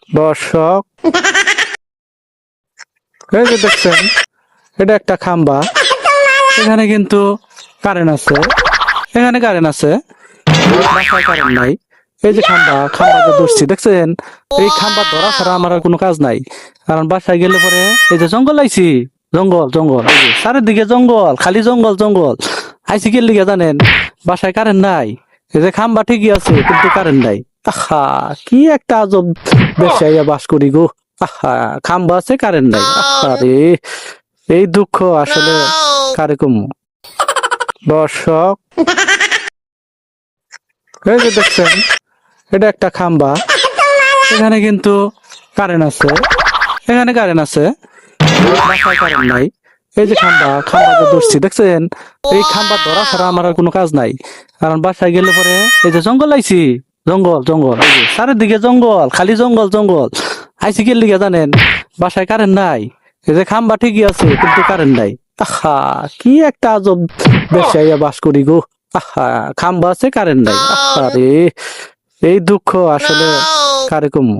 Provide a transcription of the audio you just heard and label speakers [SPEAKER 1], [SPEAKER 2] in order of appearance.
[SPEAKER 1] দর্শক, এই যে দেখছেন, এটা একটা খাম্বা। এখানে কিন্তু কারেন্ট আছে, এখানে কারেন্ট আছে, বাসায় কারেন্ট নাই। এই যে খাম্বাতে ধরছি দেখছেন। এই খাম্বা ধরা ছাড়া আমার আর কোনো কাজ নাই। কারণ বাসায় গেলে পরে এই যে জঙ্গল আইছি, জঙ্গল জঙ্গল, এই যে চারিদিকে জঙ্গল, খালি জঙ্গল জঙ্গল। আইছি কে লিগে জানেন? বাসায় কারেন্ট নাই। এই যে খাম্বা ঠিকই আছে কিন্তু কারেন্ট নাই। আহা, কি একটা আজব বেশাইয়া বাস করি গো। আহা, খাম্বা আছে কারেন্ট নাই। আহা রে, এই দুঃখ আসলে কারে কমু। দর্শক, এই যে দেখছেন, এটা একটা খাম্বা। এখানে কিন্তু কারেন্ট আছে, এখানে কারেন্ট আছে, বাসায় কারেন্ট নাই। এই যে খাম্বাতে ধরছি দেখছেন। এই খাম্বা ধরা ছাড়া আমার আর কোনো কাজ নাই। কারণ বাসায় গেলে পরে এই যে জঙ্গল আইছি, জঙ্গল জঙ্গল, এই যে চারিদিকে জঙ্গল, খালি জঙ্গল জঙ্গল। আইছি কে লিগে জানেন? বাসায় কারেন্ট নাই। এই যে খাম্বা ঠিকই আছে কিন্তু কারেন্ট নাই। আহা, কি একটা আজব বেশাইয়া বাস করি গো। আহা, খাম্বা আছে কারেন্ট নাই। আহা রে, এই দুঃখ আসলে কারে কমু।